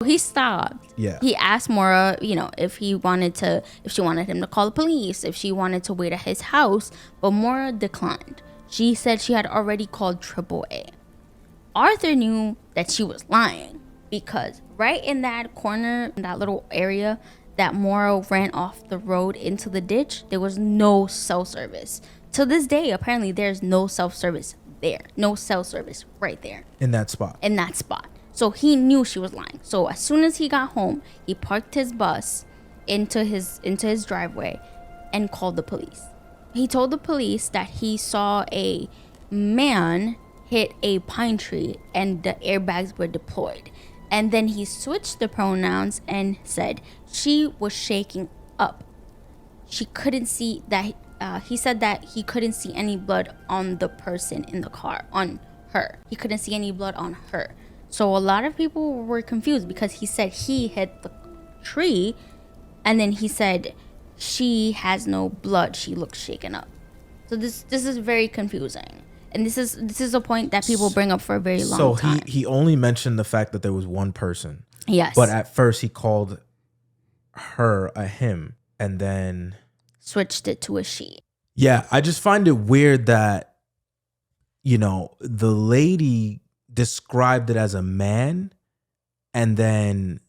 He stopped. Yeah. He asked Maura, if she wanted him to call the police, if she wanted to wait at his house, but Maura declined. She said she had already called AAA. Arthur knew that she was lying because right in that corner, that little area that Maura ran off the road into the ditch, there was no cell service. To this day, apparently, there's no self-service there. No cell service right there. In that spot. So he knew she was lying. So as soon as he got home, he parked his bus into his driveway and called the police. He told the police that he saw a man hit a pine tree and the airbags were deployed. And then he switched the pronouns and said she was shaking up. She couldn't see that. He said that he couldn't see any blood on the person in the car, on her. He couldn't see any blood on her. So a lot of people were confused because he said he hit the tree, and then he said she has no blood. She looks shaken up. So this is very confusing, and this is a point that people bring up for a very long time. So he only mentioned the fact that there was one person. Yes. But at first he called her a him, and then switched it to a she. Yeah, I just find it weird that the lady described it as a man, and then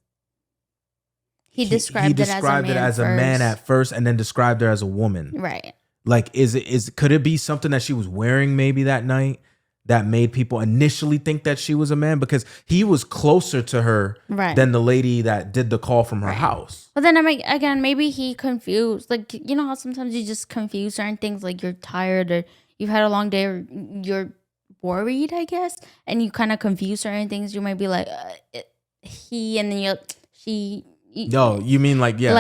he described it as a man at first, and then described her as a woman. Right. Like, could it be something that she was wearing maybe that night that made people initially think that she was a man? Because he was closer to her than the lady that did the call from her house. But then again, maybe he confused. Like, you know how sometimes you just confuse certain things, like you're tired or you've had a long day or you're worried, I guess, and you kind of confuse certain things. You might be like he, and then she. No, you mean like your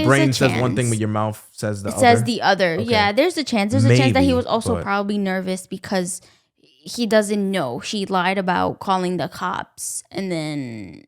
brain says one thing but your mouth says the other. Okay. Yeah, there's a chance that he was also probably nervous because he doesn't know she lied about calling the cops, and then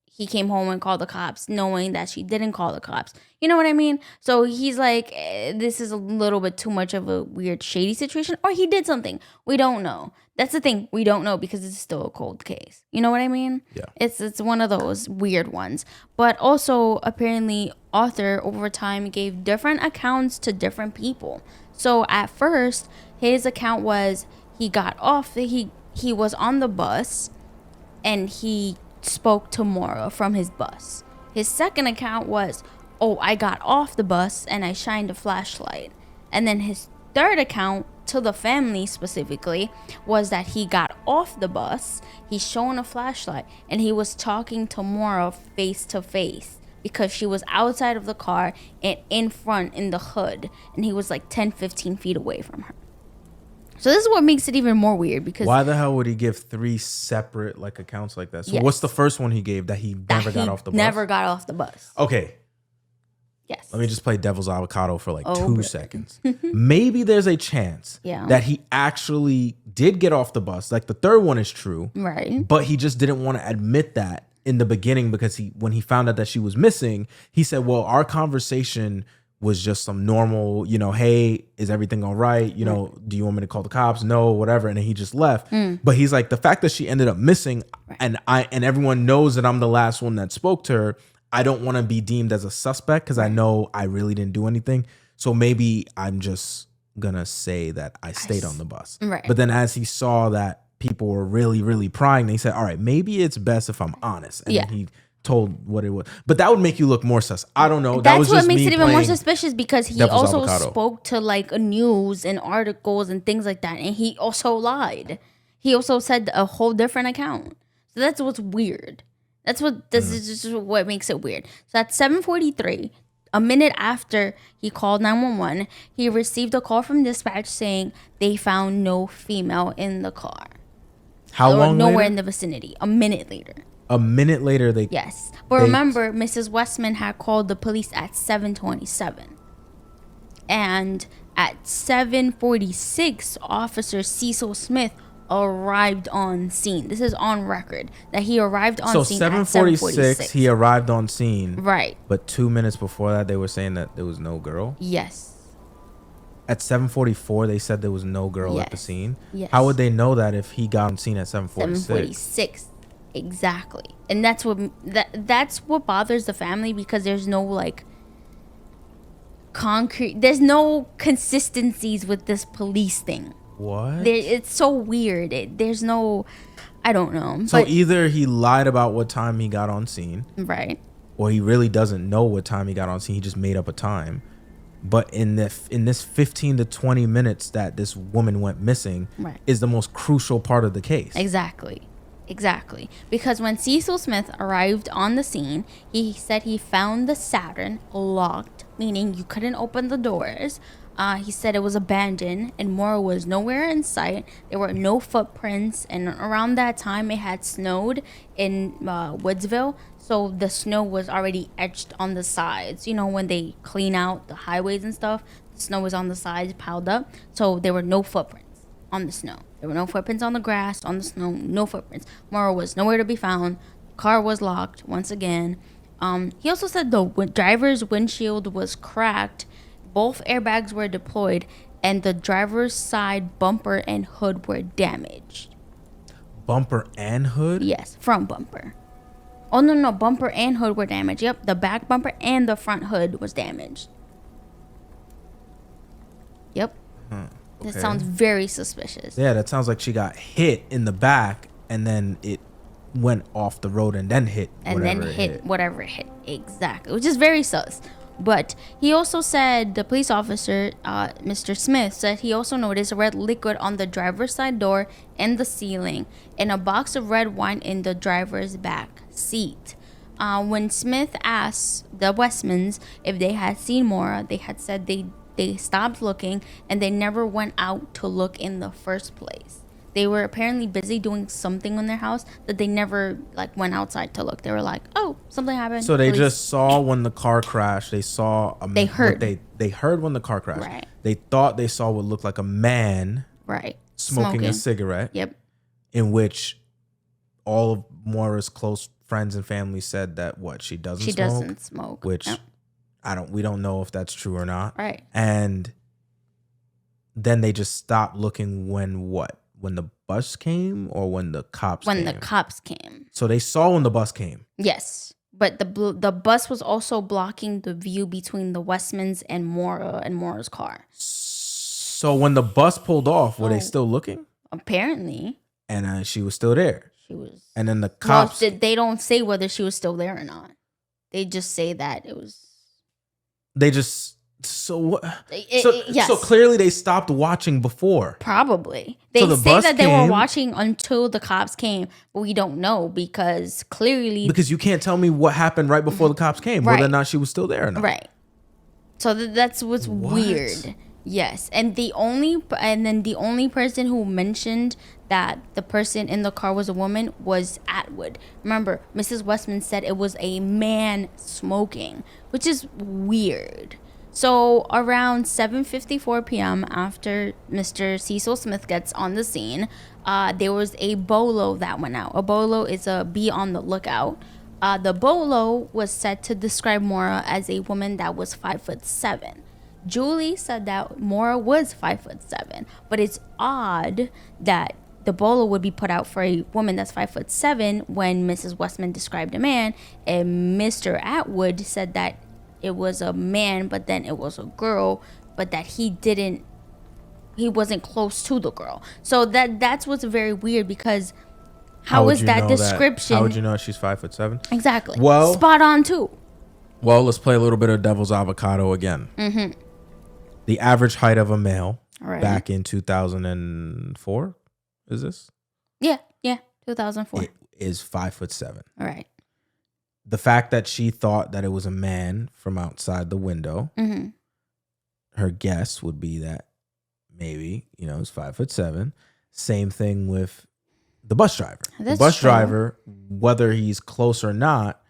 he came home and called the cops knowing that she didn't call the cops. You know what I mean? So he's like, this is a little bit too much of a weird, shady situation. Or he did something. We don't know. That's the thing. We don't know because it's still a cold case. You know what I mean? Yeah. It's one of those weird ones. But also, apparently, Arthur, over time, gave different accounts to different people. So at first, his account was he got off. He was on the bus and he spoke to Maura from his bus. His second account was, I got off the bus and I shined a flashlight. And then his third account, to the family specifically, was that he got off the bus, he's showing a flashlight, and he was talking to Maura face to face because she was outside of the car and in front in the hood, and he was like 10-15 feet away from her. So this is what makes it even more weird, because why the hell would he give 3 separate accounts like that? So what's the first one he gave that he never got off the bus? Never got off the bus. Okay. Yes. Let me just play devil's avocado for 2 seconds. Maybe there's a chance that he actually did get off the bus. Like the third one is true. Right. But he just didn't want to admit that in the beginning because when he found out that she was missing, he said, well, our conversation was just some normal, hey, is everything all right? Do you want me to call the cops? No, whatever. And then he just left. But he's like, the fact that she ended up missing and everyone knows that I'm the last one that spoke to her, I don't want to be deemed as a suspect because I know I really didn't do anything. So maybe I'm just going to say that I stayed on the bus. Right. But then as he saw that people were really, really prying, he said, all right, maybe it's best if I'm honest. And then he told what it was. But that would make you look more sus. I don't know. That's what makes it even more suspicious, because he also spoke to news and articles and things like that. And he also lied. He also said a whole different account. So that's what's weird. This is just what makes it weird. So at 7:43, a minute after he called 911, he received a call from dispatch saying they found no female in the car. How long nowhere later? In the vicinity. A minute later. A minute later, they... Yes. But remember, Mrs. Westman had called the police at 7:27. And at 7:46, Officer Cecil Smith arrived on scene. This is on record that he arrived on scene at 7:46. He arrived on scene. Right. But 2 minutes before that, they were saying that there was no girl? Yes. At 7:44, they said there was no girl at the scene? Yes. How would they know that if he got on scene at 7:46? 7:46. Exactly. And that's what bothers the family, because there's no like concrete, there's no consistencies with this police thing. What? It's so weird. There's no, I don't know. So either he lied about what time he got on scene, right, or he really doesn't know what time he got on scene. He just made up a time. But in this 15 to 20 minutes that this woman went missing, right, is the most crucial part of the case. Exactly. Because when Cecil Smith arrived on the scene, he said he found the Saturn locked, meaning you couldn't open the doors. He said it was abandoned and Maura was nowhere in sight. There were no footprints, and around that time it had snowed in Woodsville, so the snow was already etched on the sides. You know, when they clean out the highways and stuff, the snow was on the sides piled up, so there were no footprints on the snow. There were no footprints on the grass, on the snow, no footprints. Maura was nowhere to be found. Car was locked once again. He also said the driver's windshield was cracked. Both airbags were deployed, and the driver's side bumper and hood were damaged. Bumper and hood? Yes, front bumper. Oh, no, bumper and hood were damaged. Yep, the back bumper and the front hood was damaged. Yep. Okay. This sounds very suspicious. Yeah, that sounds like she got hit in the back, and then it went off the road and then hit whatever it hit. Exactly, which is very sus. But he also said, the police officer, Mr. Smith, said he also noticed red liquid on the driver's side door and the ceiling, and a box of red wine in the driver's back seat. When Smith asked the Westmans if they had seen Maura, they had said they stopped looking and they never went out to look in the first place. They were apparently busy doing something in their house that they never like went outside to look. They were like, "Oh, something happened." So they just saw when the car crashed. They saw they heard. They heard when the car crashed. Right. They thought they saw what looked like a man. Right. Smoking a cigarette. Yep. In which all of Maura's close friends and family said that she doesn't smoke. Which we don't know if that's true or not. Right. And then they just stopped looking when the bus came, or when the cops came? When the cops came. So they saw when the bus came. Yes. But the bus was also blocking the view between the Westmans and Maura's car. So when the bus pulled off, were they still looking? Apparently. And she was still there. She was. And then the cops. Well, they don't say whether she was still there or not. They just say that it was. They just. So what? Yes. So clearly they stopped watching before. Probably. They say that they were watching until the cops came, but we don't know because clearly. Because you can't tell me what happened right before the cops came, whether or not she was still there or not. Right. So that's what's weird. Yes, and the only person who mentioned that the person in the car was a woman was Atwood. Remember, Mrs. Westman said it was a man smoking, which is weird. So around 7:54 p.m. after Mr. Cecil Smith gets on the scene, there was a bolo that went out. A bolo is a be on the lookout. The bolo was said to describe Maura as a woman that was 5'7". Julie said that Maura was 5'7", but it's odd that the bolo would be put out for a woman that's 5'7" when Mrs. Westman described a man, and Mr. Atwood said that it was a man, but then it was a girl, but that he wasn't close to the girl. So that's what's very weird, because how is that description? How would you know she's 5'7"? Exactly. Well, spot on too. Well, let's play a little bit of devil's avocado again. Mm-hmm. The average height of a male back in 2004, is this? Yeah, 2004. It is 5'7". All right. The fact that she thought that it was a man from outside the window, her guess would be that maybe, it's 5'7". Same thing with the bus driver. That's the bus true. driver, whether he's close or not,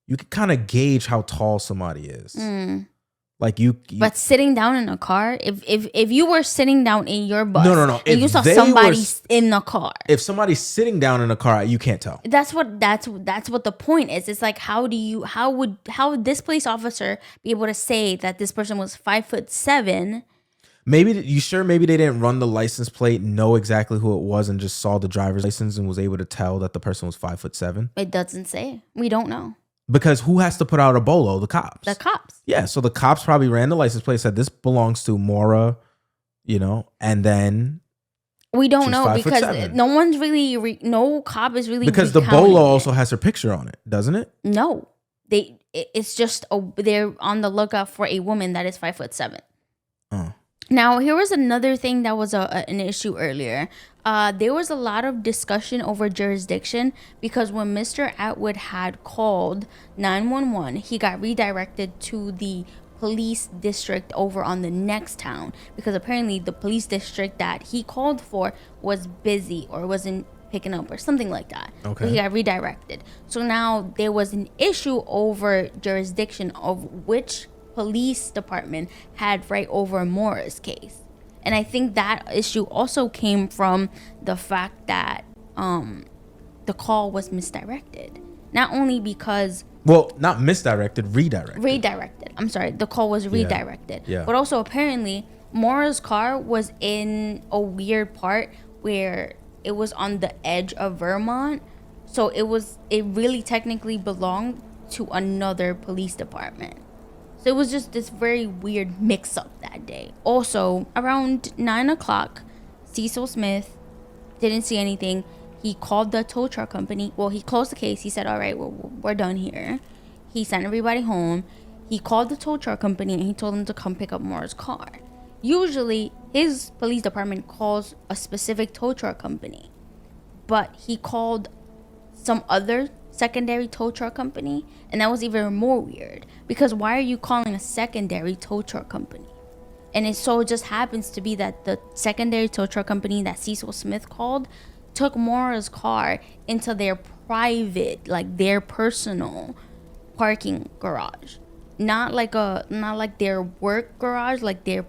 you can kind of gauge how tall somebody is. Like you, but sitting down in a car, if you were sitting down in your bus, no, and you saw somebody in the car. If somebody's sitting down in a car, you can't tell. That's what the point is. It's like, how would this police officer be able to say that this person was 5'7"? Maybe you sure? Maybe they didn't run the license plate, know exactly who it was, and just saw the driver's license and was able to tell that the person was 5'7". It doesn't say. We don't know. Because who has to put out a bolo? The cops. The cops. Yeah, so the cops probably ran the license plate, said this belongs to Maura, and then we don't know because no one's really no cop is really because the bolo also has her picture on it, doesn't it? No, it's just they're on the lookout for a woman that is 5'7". Oh. Now, here was another thing that was an issue earlier. There was a lot of discussion over jurisdiction because when Mr. Atwood had called 911, he got redirected to the police district over on the next town because apparently the police district that he called for was busy or wasn't picking up or something like that. Okay. So he got redirected. So now there was an issue over jurisdiction of which police department had right over Maura's case. And I think that issue also came from the fact that the call was misdirected. Not only because... Well, not misdirected, redirected. Redirected. I'm sorry. The call was redirected. Yeah. But also apparently Maura's car was in a weird part where it was on the edge of Vermont. So it really technically belonged to another police department. So it was just this very weird mix-up that day. Also, around 9 o'clock, Cecil Smith didn't see anything. He called the tow truck company. Well, he closed the case. He said, all right, we're done here. He sent everybody home. He called the tow truck company and he told them to come pick up Maura's car. Usually, his police department calls a specific tow truck company. But he called some other secondary tow truck company, and that was even more weird because why are you calling a secondary tow truck company? And it so just happens to be that the secondary tow truck company that Cecil Smith called took Maura's car into their private, like their personal parking garage, not like their work garage, like their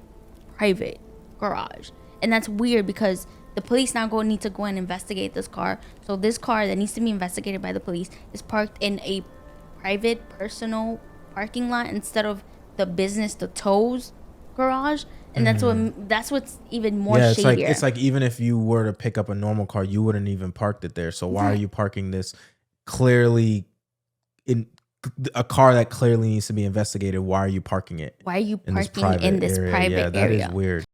private garage. And that's weird because the police now need to go and investigate this car. So this car that needs to be investigated by the police is parked in a private, personal parking lot instead of the business, the tows garage. And that's what's even more shadier. It's like even if you were to pick up a normal car, you wouldn't even park it there. So why are you parking this clearly in a car that clearly needs to be investigated? Why are you parking it? Why are you parking in this private area? That is weird.